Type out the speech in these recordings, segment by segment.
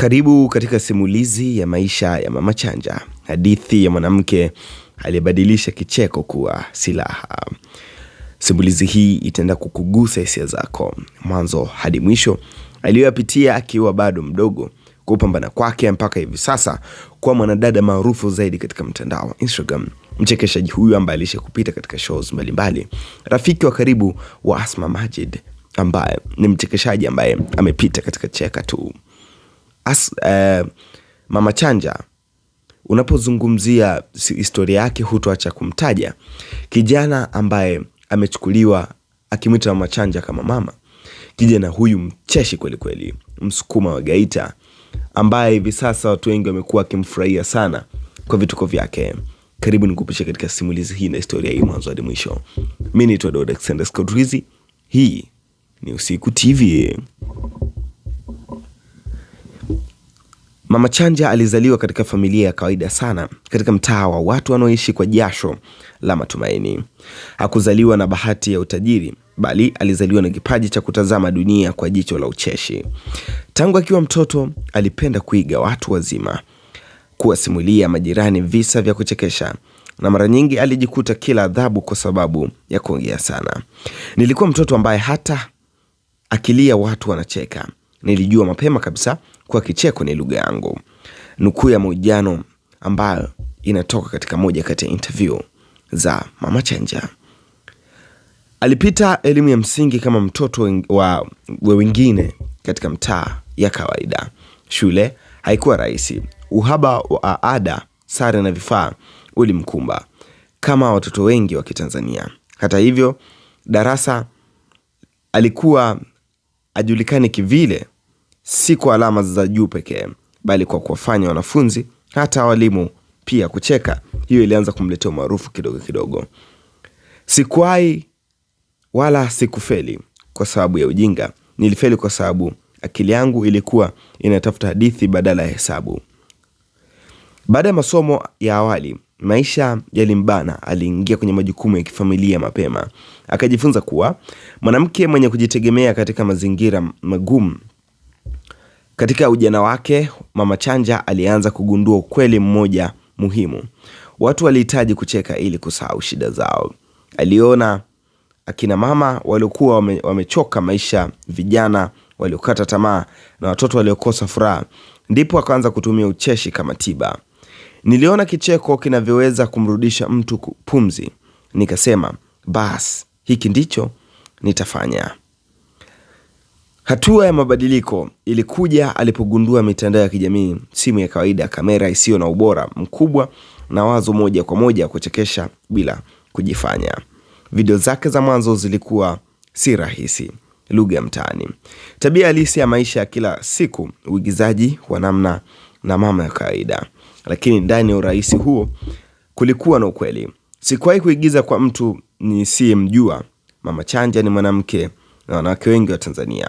Karibu katika simulizi ya maisha ya Mama Chanja, hadithi ya mwanamke aliyebadilisha kicheko kuwa silaha. Simulizi hii itaenda kukugusa hisia zako mwanzo hadi mwisho, aliyoyapitia akiwa bado mdogo, kupambana kwake mpaka hivi sasa kuwa mwanadada maarufu zaidi katika mtandao wa Instagram. Mchekeshaji huyu ambaye alishakupita katika shows mbalimbali, rafiki wa karibu wa Asma Majid, ambaye ni mchekeshaji ambaye amepita katika Cheka Tu. Mama Chanja, unapozungumzia historia yake hutoacha kumtaja kijana ambaye amechukuliwa akimwita Mama Chanja kama mama. Kijana huyu mcheshi kweli kweli, Msukuma wa Geita, ambaye hivi sasa watu wengi wamekuwa wakimfurahia sana kwa vituko vyake. Karibu nikupishe katika simulizi hii na historia hii mwanzo hadi mwisho. Mimi ni Todd Alexander Scott. Hii ni Usiku TV. Mama Chanja alizaliwa katika familia ya kawaida sana katika mtaa wa watu wanaoishi kwa jasho la matumaini. Hakuzaliwa na bahati ya utajiri, bali alizaliwa na kipaji cha kutazama dunia kwa jicho la ucheshi. Tangu akiwa mtoto alipenda kuiga watu wazima, kuwasimulia majirani visa vya kuchekesha, na mara nyingi alijikuta kila adhabu kwa sababu ya kuongea sana. Nilikuwa mtoto ambaye hata akilia watu wanacheka. Nilijua mapema kabisa kwa kicheko ni lugha yangu. Nukuu ya mahojiano ambayo inatoka katika moja kati ya interview za Mama Chanja. Alipita elimu ya msingi kama mtoto wa wengine katika mtaa ya kawaida. Shule haikuwa rahisi. Uhaba wa ada, sare na vifaa ulimkumba kama watoto wengi wa Kitanzania. Hata hivyo, darasa alikuwa ajulikane kivile, si kwa alama za juu pekee, bali kwa kuwafanya wanafunzi hata walimu pia kucheka. Hiyo ilianza kumletea maarufu kidogo kidogo. Sikuwahi wala sikufeli kwa sababu ya ujinga. Nilifeli kwa sababu akili yangu ilikuwa inatafuta hadithi badala ya hesabu. Baada ya masomo ya awali, maisha yalimbana. Aliingia kwenye majukumu ya kifamilia mapema. Akajifunza kuwa mwanamke mwenye kujitegemea katika mazingira magumu. Katika ujana wake, Mama Chanja alianza kugundua ukweli mmoja muhimu. Watu walihitaji kucheka ili kusahau shida zao. Aliona akina mama waliokuwa wamechoka maisha, vijana waliokata tamaa, na watoto waliokosa furaha. Ndipo akaanza kutumia ucheshi kama tiba. Niliona kicheko kinavyoweza kumrudisha mtu pumzi. Nikasema, bas, hiki ndicho nitafanya. Hatua ya mabadiliko ilikuja alipogundua mitandao ya kijamii, simu ya kawaida, kamera isiyo na ubora mkubwa, na wazo moja kwa moja kuchekesha bila kujifanya. Video zake za mwanzo zilikuwa si rahisi, lugha ya mtaani, tabia halisi ya maisha ya kila siku, uigizaji wa namna na mama ya kawaida. Lakini ndani ya urahisi huo kulikuwa na ukweli. Sikuwahi kuigiza kwa mtu nisiyemjua. Mama Chanja ni mwanamke na wanawake wengi wa Tanzania.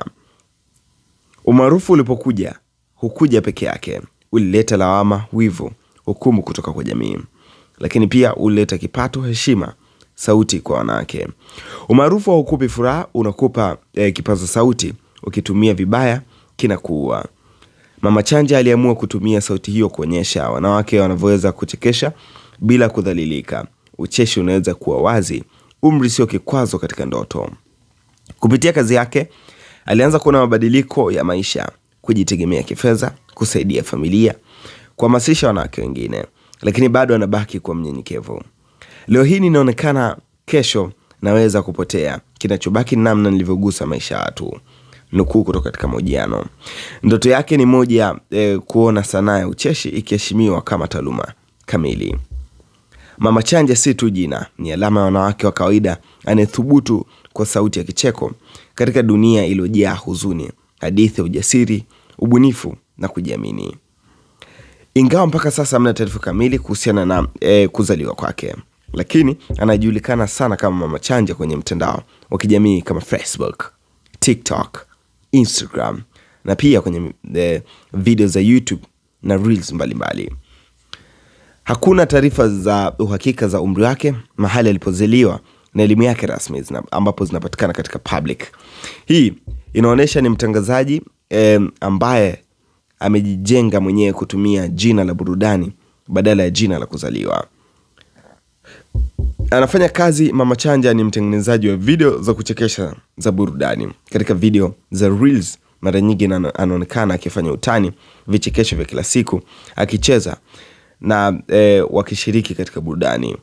Umaarufu ulipokuja, hukuja peke yake. Ulileta lawama, wivu, hukumu kutoka kwa jamii. Lakini pia ulileta kipato, heshima, sauti kwa wanawake. Umaarufu haukupi furaha, unakupa kipaza sauti. Ukitumia vibaya kinakuua. Mama Chanja aliamua kutumia sauti hiyo kuonyesha wanawake wanavyoweza kuchekesha bila kudhalilika. Ucheshi unaweza kuwa wazi, umri sio kikwazo katika ndoto. Kupitia kazi yake, alianza kuona mabadiliko ya maisha, kujitegemea kifedha, kusaidia familia, kuhamasisha wanawake wengine, lakini bado anabaki kwa mnyenyekevu. Leo hii ninaonekana, kesho naweza kupotea. Kinachobaki ni namna nilivyogusa maisha ya watu. Nukuu kutoka katika mahojiano. Ndoto yake ni moja, kuona sanaa ya ucheshi ikiheshimiwa kama taaluma kamili. Mama Chanja si tu jina, ni alama ya wanawake wa kawaida anayethubutu kwa sauti ya kicheko katika dunia iliyojaa huzuni, hadithi ya ujasiri, ubunifu na kujiamini. Ingawa mpaka sasa hamna taarifa kamili kuhusiana na kuzaliwa kwake, lakini anajulikana sana kama Mama Chanja kwenye mtandao wa kijamii kama Facebook, TikTok, Instagram, na pia kwenye video za YouTube na reels mbalimbali. Hakuna taarifa za uhakika za umri wake, mahali alipozaliwa, na elimu yake rasmi ambapo zinapatikana katika public. Hii inaonyesha ni mtangazaji ambaye amejijenga mwenyewe kutumia jina la burudani badala ya jina la kuzaliwa. Anafanya kazi. Mama Chanja ni mtengenezaji wa video za kuchekesha za burudani. Katika video za Reels mara nyingi anaonekana akifanya utani, vichekesho vya kila siku, akicheza na wakishiriki katika burudani,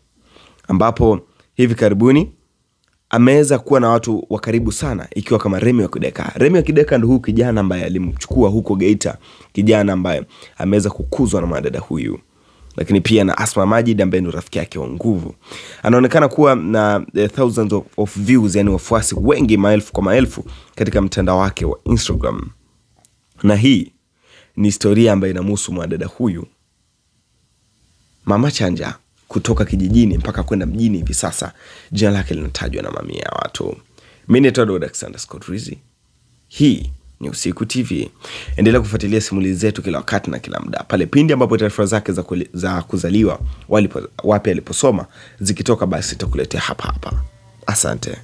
ambapo hivi karibuni ameweza kuwa na watu wa karibu sana, ikiwa kama Remi wa Kideka. Remi wa Kideka ndio huyu kijana ambaye alimchukua huko Geita, kijana ambaye ameweza kukuzwa na madada huyu. Lakini pia na Asma Majid ambaye ni rafiki yake wa nguvu. Anaonekana kuwa na thousands of views, yani wafuasi wengi, maelfu kwa maelfu katika mtandao wake wa Instagram. Na hii ni historia ambayo inamhusu mwanadada huyu Mama Chanja, kutoka kijijini mpaka kwenda mjini. Hivi sasa jina lake linatajwa na mamia ya watu. Mimi ni Todd Alexander Scott Rizzi. Hii ni Usiku TV. Endelea kufuatilia simulizi zetu kila wakati na kila muda, pale pindi ambapo taarifa zake za kuzaliwa, wapi aliposoma zikitoka, basi tutakuletea hapa. Asante.